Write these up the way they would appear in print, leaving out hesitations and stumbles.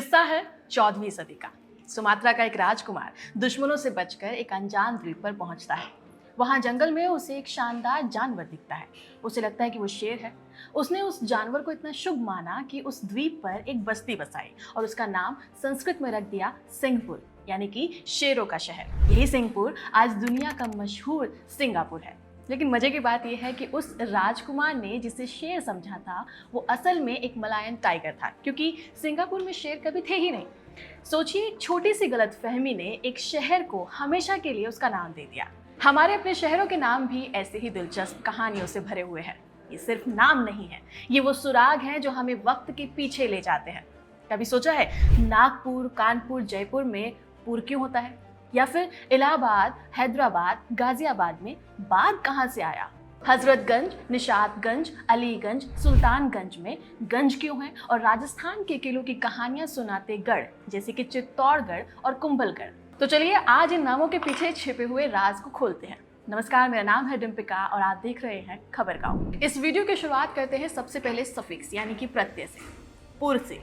किस्सा है 14वीं सदी का। सुमात्रा का एक राजकुमार दुश्मनों से बचकर एक अनजान द्वीप पर पहुंचता है। वहां जंगल में उसे एक शानदार जानवर दिखता है। उसे लगता है कि वो शेर है। उसने उस जानवर को इतना शुभ माना कि उस द्वीप पर एक बस्ती बसाई और उसका नाम संस्कृत में रख दिया सिंहपुर, यानी कि शेरों का शहर। यही सिंहपुर आज दुनिया का मशहूर सिंगापुर है। लेकिन मजे की बात यह है कि उस राजकुमार ने जिसे शेर समझा था वो असल में एक मलायन टाइगर था, क्योंकि सिंगापुर में शेर कभी थे ही नहीं। सोचिए, एक छोटी सी गलतफहमी ने एक शहर को हमेशा के लिए उसका नाम दे दिया। हमारे अपने शहरों के नाम भी ऐसे ही दिलचस्प कहानियों से भरे हुए हैं। ये सिर्फ नाम नहीं है, ये वो सुराग हैं जो हमें वक्त के पीछे ले जाते हैं। कभी सोचा है नागपुर, कानपुर, जयपुर में पुर क्यों होता है? या फिर इलाहाबाद, हैदराबाद, गाजियाबाद में बाद कहाँ से आया? हजरतगंज, निशातगंज, अलीगंज, सुल्तानगंज में गंज क्यों है? और राजस्थान के किलों की कहानियां सुनाते गढ़, जैसे कि चित्तौड़गढ़ और कुंभलगढ़। तो चलिए आज इन नामों के पीछे छिपे हुए राज को खोलते हैं। नमस्कार, मेरा नाम है डिम्पिका और आप देख रहे हैं खबर गाँव। इस वीडियो की शुरुआत करते हैं सबसे पहले सफिक्स यानी कि प्रत्यय से, पुर से।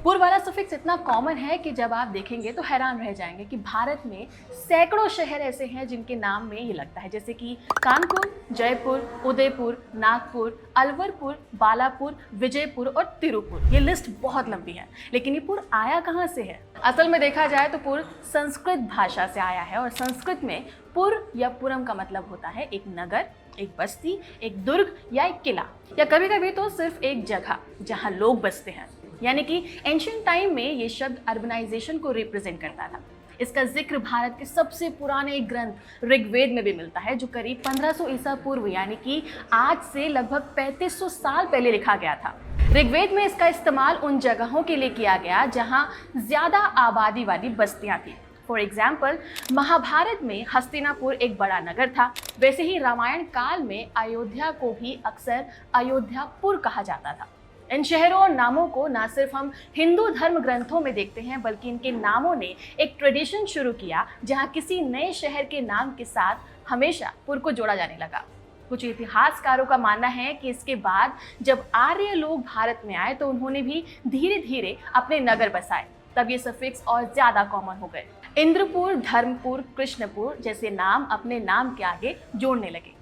पुर वाला सफिक्स इतना कॉमन है कि जब आप देखेंगे तो हैरान रह जाएंगे कि भारत में सैकड़ों शहर ऐसे हैं जिनके नाम में ये लगता है, जैसे कि कानपुर, जयपुर, उदयपुर, नागपुर, अलवरपुर, बालापुर, विजयपुर और तिरुपुर। ये लिस्ट बहुत लंबी है, लेकिन ये पुर आया कहाँ से है? असल में देखा जाए तो पुर संस्कृत भाषा से आया है और संस्कृत में पुर या पुरम का मतलब होता है एक नगर, एक बस्ती, एक दुर्ग या एक किला, या कभी कभी तो सिर्फ एक जगह जहाँ लोग बसते हैं। यानी कि एंशिएंट टाइम में ये शब्द अर्बनाइजेशन को रिप्रेजेंट करता था। इसका जिक्र भारत के सबसे पुराने ग्रंथ ऋग्वेद में भी मिलता है, जो करीब 1500 ईसा पूर्व यानी कि आज से लगभग 3500 साल पहले लिखा गया था। ऋग्वेद में इसका इस्तेमाल उन जगहों के लिए किया गया जहां ज्यादा आबादी वाली बस्तियां थी। फॉर एग्जाम्पल, महाभारत में हस्तिनापुर एक बड़ा नगर था। वैसे ही रामायण काल में अयोध्या को भी अक्सर अयोध्यापुर कहा जाता था। इन शहरों और नामों को न सिर्फ हम हिंदू धर्म ग्रंथों में देखते हैं, बल्कि इनके नामों ने एक ट्रेडिशन शुरू किया जहां किसी नए शहर के नाम के साथ हमेशा पुर को जोड़ा जाने लगा। कुछ इतिहासकारों का मानना है कि इसके बाद जब आर्य लोग भारत में आए तो उन्होंने भी धीरे धीरे अपने नगर बसाए, तब ये सफिक्स और ज्यादा कॉमन हो गए। इंद्रपुर, धर्मपुर, कृष्णपुर जैसे नाम अपने नाम के आगे जोड़ने लगे।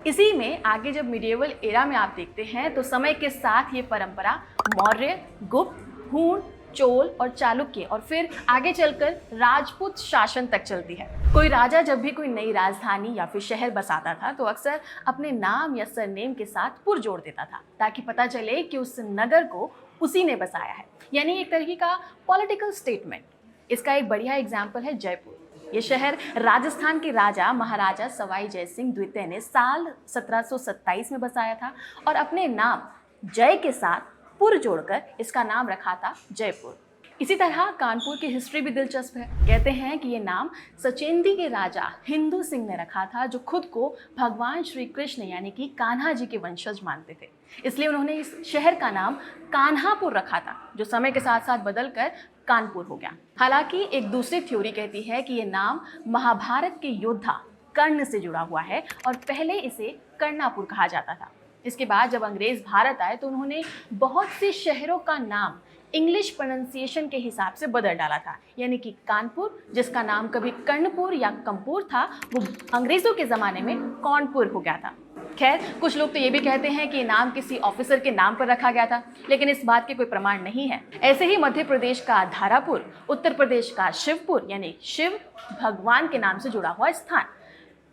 इसी में आगे जब मिडिएवल एरा में आप देखते हैं तो समय के साथ ये परंपरा मौर्य, गुप्त, हूण, चोल और चालुक्य और फिर आगे चलकर राजपूत शासन तक चलती है। कोई राजा जब भी कोई नई राजधानी या फिर शहर बसाता था तो अक्सर अपने नाम या सरनेम के साथ पुर जोड़ देता था, ताकि पता चले कि उस नगर को उसी ने बसाया है, यानी एक तरीके का पॉलिटिकल स्टेटमेंट। इसका एक बढ़िया एग्जाम्पल है जयपुर। ये शहर राजस्थान के राजा महाराजा सवाई जय सिंह द्वितीय ने साल 1727 में बसाया था और अपने नाम जय के साथ पुर जोड़कर इसका नाम रखा था जयपुर। इसी तरह कानपुर की हिस्ट्री भी दिलचस्प है। कहते हैं कि ये नाम सचेंदी के राजा हिंदू सिंह ने रखा था, जो खुद को भगवान श्री कृष्ण यानी कि कान्हा जी के वंशज मानते थे। इसलिए उन्होंने इस शहर का नाम कान्हापुर रखा था, जो समय के साथ साथ बदलकर कानपुर हो गया। हालांकि एक दूसरी थ्योरी कहती है कि ये नाम महाभारत के योद्धा कर्ण से जुड़ा हुआ है और पहले इसे कर्णापुर कहा जाता था। इसके बाद जब अंग्रेज भारत आए तो उन्होंने बहुत से शहरों का नाम इंग्लिश प्रोनाउंसिएशन के हिसाब से बदल डाला था, यानी कि कानपुर, जिसका नाम कभी कर्णपुर या कंपुर था, वो अंग्रेजों के ज़माने में कौनपुर हो गया था। खैर, कुछ लोग तो ये भी कहते हैं कि नाम किसी ऑफिसर के नाम पर रखा गया था, लेकिन इस बात के कोई प्रमाण नहीं है। ऐसे ही मध्य प्रदेश का धारापुर, उत्तर प्रदेश का शिवपुर यानी शिव भगवान के नाम से जुड़ा हुआ स्थान,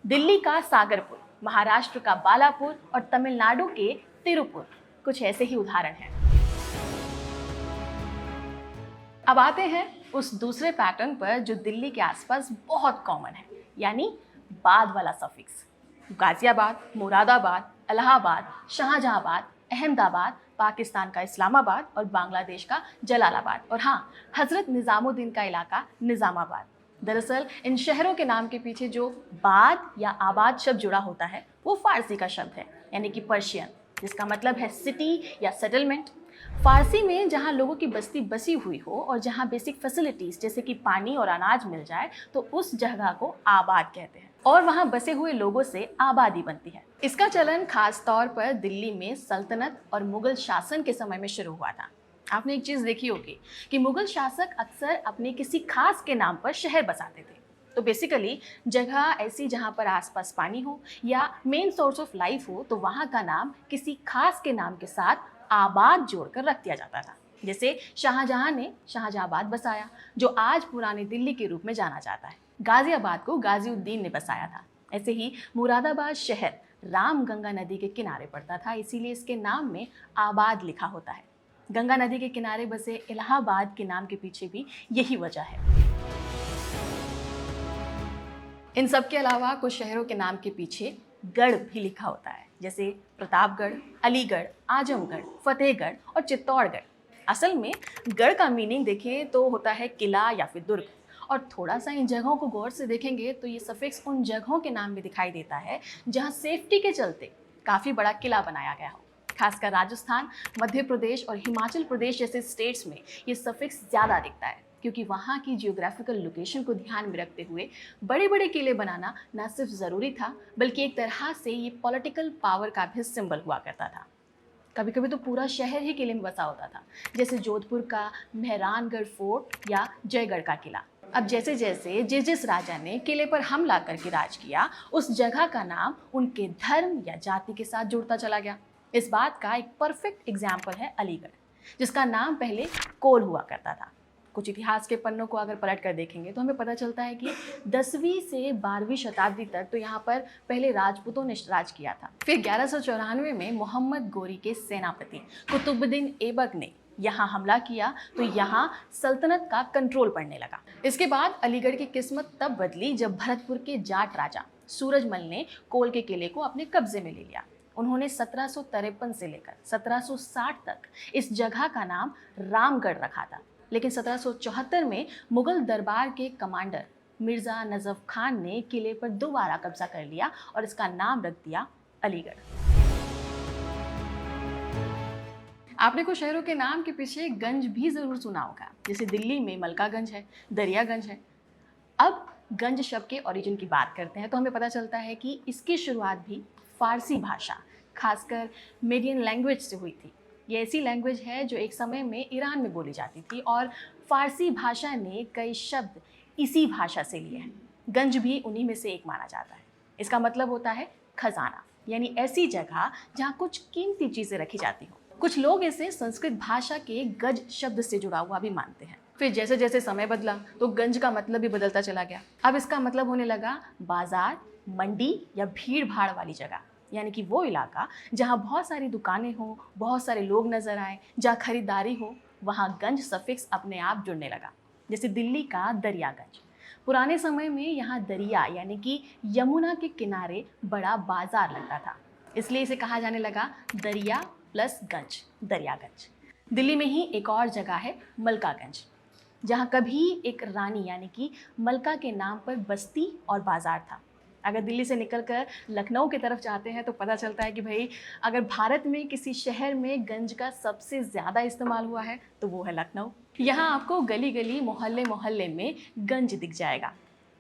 दिल्ली का सागरपुर, महाराष्ट्र का बालापुर और तमिलनाडु के तिरुपुर कुछ ऐसे ही उदाहरण हैं। अब आते हैं उस दूसरे पैटर्न पर जो दिल्ली के आसपास बहुत कॉमन है, यानी बाद वाला सफिक्स। गाजियाबाद, मुरादाबाद, इलाहाबाद, शाहजहांबाद, अहमदाबाद, पाकिस्तान का इस्लामाबाद और बांग्लादेश का जलालाबाद, और हाँ, हजरत निजामुद्दीन का इलाका निजामाबाद। दरअसल इन शहरों के नाम के पीछे जो बाद या आबाद शब्द जुड़ा होता है वो फारसी का शब्द है, यानी कि पर्शियन, जिसका मतलब है सिटी या सेटलमेंट। फारसी में जहाँ लोगों की बस्ती बसी हुई हो और जहाँ बेसिक फैसिलिटीज़ जैसे कि पानी और अनाज मिल जाए तो उस जगह को आबाद कहते हैं, और वहाँ बसे हुए लोगों से आबादी बनती है। इसका चलन खास तौर पर दिल्ली में सल्तनत और मुगल शासन के समय में शुरू हुआ था। आपने एक चीज़ देखी होगी कि मुगल शासक अक्सर अपने किसी खास के नाम पर शहर बसाते थे। तो बेसिकली जगह ऐसी जहाँ पर आसपास पानी हो या मेन सोर्स ऑफ लाइफ हो, तो वहाँ का नाम किसी खास के नाम के साथ आबाद जोड़कर रख दिया जाता था। जैसे शाहजहां ने शाहजहाबाद बसाया, जो आज पुरानी दिल्ली के रूप में जाना जाता है। गाजियाबाद को गाजिउद्दीन ने बसाया था। ऐसे ही मुरादाबाद शहर राम गंगा नदी के किनारे पड़ता था, इसीलिए इसके नाम में आबाद लिखा होता है। गंगा नदी के किनारे बसे इलाहाबाद के नाम के पीछे भी यही वजह है। इन सब के अलावा कुछ शहरों के नाम के पीछे गढ़ भी लिखा होता है, जैसे प्रतापगढ़, अलीगढ़, आजमगढ़, फतेहगढ़ और चित्तौड़गढ़। असल में गढ़ का मीनिंग देखें तो होता है किला या फिर दुर्ग, और थोड़ा सा इन जगहों को गौर से देखेंगे तो ये सफिक्स उन जगहों के नाम में दिखाई देता है जहाँ सेफ्टी के चलते काफ़ी बड़ा किला बनाया गया हो। खासकर राजस्थान, मध्य प्रदेश और हिमाचल प्रदेश जैसे स्टेट्स में ये सफिक्स ज़्यादा दिखता है, क्योंकि वहाँ की जियोग्राफिकल लोकेशन को ध्यान में रखते हुए बड़े बड़े किले बनाना न सिर्फ ज़रूरी था, बल्कि एक तरह से ये पॉलिटिकल पावर का भी सिंबल हुआ करता था। कभी कभी तो पूरा शहर ही किले में बसा होता था, जैसे जोधपुर का मेहरानगढ़ फोर्ट या जयगढ़ का किला। अब जैसे जैसे जिस राजा ने किले पर हमला करके राज किया, उस जगह का नाम उनके धर्म या जाति के साथ जुड़ता चला गया। इस बात का एक परफेक्ट एग्जाम्पल है अलीगढ़, जिसका नाम पहले कोल हुआ करता था। कुछ इतिहास के पन्नों को अगर पलट कर देखेंगे तो हमें पता चलता है कि 10वीं से 12वीं शताब्दी तक तो यहाँ पर पहले राजपूतों ने राज किया था। फिर 1194 में मोहम्मद गोरी के सेनापति कुतुबुद्दीन ऐबक ने यहाँ हमला किया, तो यहाँ सल्तनत का कंट्रोल पड़ने लगा। इसके बाद अलीगढ़ की किस्मत तब बदली जब भरतपुर के जाट राजा सूरजमल ने कोल के किले को अपने कब्जे में ले लिया। उन्होंने 1753 से लेकर 1760 तक इस जगह का नाम रामगढ़ रखा था, लेकिन 1774 में मुगल दरबार के कमांडर मिर्ज़ा नजफ खान ने किले पर दोबारा कब्जा कर लिया और इसका नाम रख दिया अलीगढ़। आपने कुछ शहरों के नाम के पीछे गंज भी ज़रूर सुना होगा, जैसे दिल्ली में मलकागंज है, दरियागंज है। अब गंज शब्द के ओरिजिन की बात करते हैं तो हमें पता चलता है कि इसकी शुरुआत भी फारसी भाषा, खासकर मेडियन लैंग्वेज से हुई थी। ये ऐसी लैंग्वेज है जो एक समय में ईरान में बोली जाती थी, और फारसी भाषा ने कई शब्द इसी भाषा से लिए हैं। गंज भी उन्हीं में से एक माना जाता है। इसका मतलब होता है खजाना, यानी ऐसी जगह जहाँ कुछ कीमती चीज़ें रखी जाती हों। कुछ लोग इसे संस्कृत भाषा के गज शब्द से जुड़ा हुआ भी मानते हैं। फिर जैसे जैसे समय बदला तो गंज का मतलब भी बदलता चला गया। अब इसका मतलब होने लगा बाजार, मंडी या भीड़ भाड़ वाली जगह, यानी कि वो इलाका जहाँ बहुत सारी दुकानें हों, बहुत सारे लोग नजर आए, जहाँ खरीदारी हो, वहाँ गंज सफिक्स अपने आप जुड़ने लगा। जैसे दिल्ली का दरियागंज, पुराने समय में यहाँ दरिया यानी कि यमुना के किनारे बड़ा बाजार लगता था, इसलिए इसे कहा जाने लगा दरिया प्लस गंज, दरियागंज। दिल्ली में ही एक और जगह है मलकागंज, जहाँ कभी एक रानी यानी कि मलका के नाम पर बस्ती और बाजार था। अगर दिल्ली से निकलकर लखनऊ की तरफ जाते हैं तो पता चलता है कि भाई अगर भारत में किसी शहर में गंज का सबसे ज़्यादा इस्तेमाल हुआ है तो वो है लखनऊ। यहाँ आपको गली गली, मोहल्ले मोहल्ले में गंज दिख जाएगा।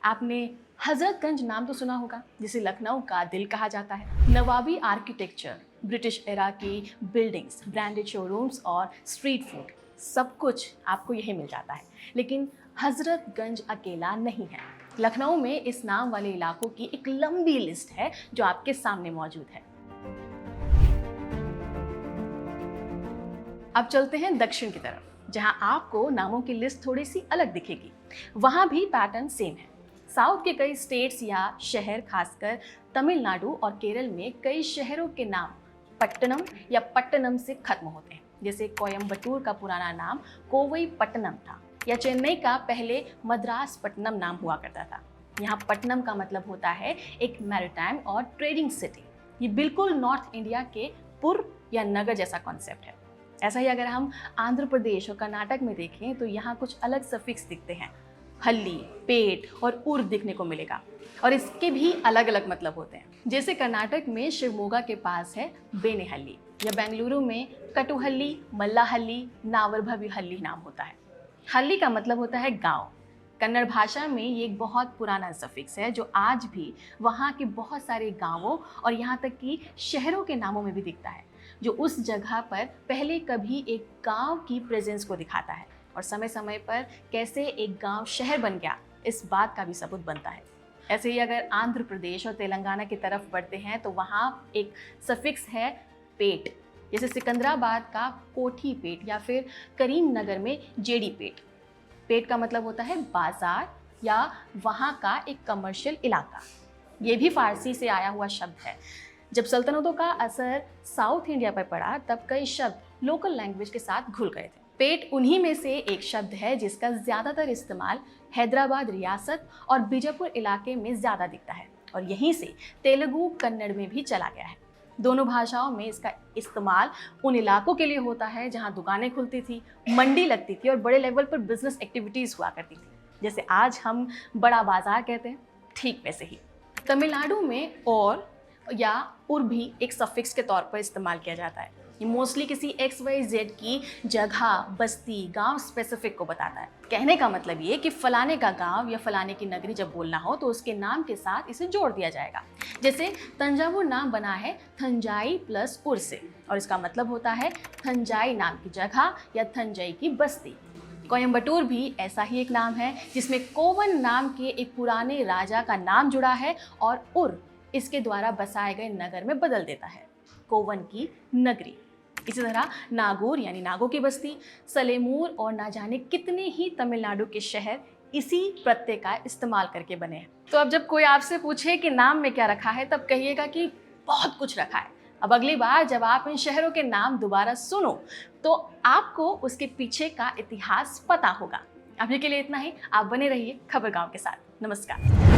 आपने हजरतगंज नाम तो सुना होगा, जिसे लखनऊ का दिल कहा जाता है। नवाबी आर्किटेक्चर, ब्रिटिश एरा की बिल्डिंग्स, ब्रांडेड शोरूम्स और स्ट्रीट फूड, सब कुछ आपको यही मिल जाता है। लेकिन हजरतगंज अकेला नहीं है। लखनऊ में इस नाम वाले इलाकों की एक लंबी लिस्ट है जो आपके सामने मौजूद है। अब चलते हैं दक्षिण की तरफ, जहां आपको नामों की लिस्ट थोड़ी सी अलग दिखेगी। वहां भी पैटर्न सेम है। साउथ के कई स्टेट्स या शहर, खासकर तमिलनाडु और केरल में कई शहरों के नाम पट्टनम या पट्टनम से खत्म होते हैं। जैसे कोयम्बटूर का पुराना नाम कोवई पट्टनम था, या चेन्नई का पहले मद्रास पट्टनम नाम हुआ करता था। यहाँ पट्टनम का मतलब होता है एक मैरिटाइम और ट्रेडिंग सिटी। ये बिल्कुल नॉर्थ इंडिया के पुर या नगर जैसा कॉन्सेप्ट है। ऐसा ही अगर हम आंध्र प्रदेश और कर्नाटक में देखें तो यहाँ कुछ अलग सफिक्स दिखते हैं। हल्ली, पेट और उर दिखने को मिलेगा, और इसके भी अलग अलग मतलब होते हैं। जैसे कर्नाटक में शिवमोगा के पास है बेनेहल्ली, या बेंगलुरु में कटुहल्ली, मल्लाहल्ली, नावरभवी हल्ली नाम होता है। हल्ली का मतलब होता है गांव। कन्नड़ भाषा में ये एक बहुत पुराना सफिक्स है जो आज भी वहाँ के बहुत सारे गांवों और यहाँ तक कि शहरों के नामों में भी दिखता है। जो उस जगह पर पहले कभी एक गांव की प्रेजेंस को दिखाता है और समय समय पर कैसे एक गांव शहर बन गया इस बात का भी सबूत बनता है। ऐसे ही अगर आंध्र प्रदेश और तेलंगाना की तरफ बढ़ते हैं तो वहाँ एक सफिक्स है पेट, जैसे सिकंदराबाद का कोठी पेट या फिर करीमनगर में जेडी पेट। पेट का मतलब होता है बाजार या वहाँ का एक कमर्शियल इलाका। ये भी फारसी से आया हुआ शब्द है। जब सल्तनतों का असर साउथ इंडिया पर पड़ा तब कई शब्द लोकल लैंग्वेज के साथ घुल गए थे। पेट उन्हीं में से एक शब्द है जिसका ज़्यादातर इस्तेमाल हैदराबाद रियासत और बीजापुर इलाके में ज़्यादा दिखता है और यहीं से तेलुगु कन्नड़ में भी चला गया है। दोनों भाषाओं में इसका इस्तेमाल उन इलाकों के लिए होता है जहां दुकानें खुलती थी, मंडी लगती थी और बड़े लेवल पर बिजनेस एक्टिविटीज़ हुआ करती थी। जैसे आज हम बड़ा बाजार कहते हैं, ठीक वैसे ही तमिलनाडु में और या उर भी एक सफिक्स के तौर पर इस्तेमाल किया जाता है। ये मोस्टली किसी XYZ की जगह, बस्ती, गांव स्पेसिफिक को बताता है। कहने का मतलब ये कि फलाने का गांव या फलाने की नगरी जब बोलना हो तो उसके नाम के साथ इसे जोड़ दिया जाएगा। जैसे तंजावुर नाम बना है थंजाई प्लस उर से और इसका मतलब होता है थंजाई नाम की जगह या थंजाई की बस्ती। कोयम्बटूर भी ऐसा ही एक नाम है जिसमें कोवन नाम के एक पुराने राजा का नाम जुड़ा है और उर इसके द्वारा बसाए गए नगर में बदल देता है, कोवन की नगरी। इसी तरह नागौर यानी नागों की बस्ती, सलेमूर और ना जाने कितने ही तमिलनाडु के शहर इसी प्रत्यय का इस्तेमाल करके बने हैं। तो अब जब कोई आपसे पूछे कि नाम में क्या रखा है तब कहिएगा कि बहुत कुछ रखा है। अब अगली बार जब आप इन शहरों के नाम दोबारा सुनो तो आपको उसके पीछे का इतिहास पता होगा। अभी के लिए इतना ही। आप बने रहिए खबर गांव के साथ। नमस्कार।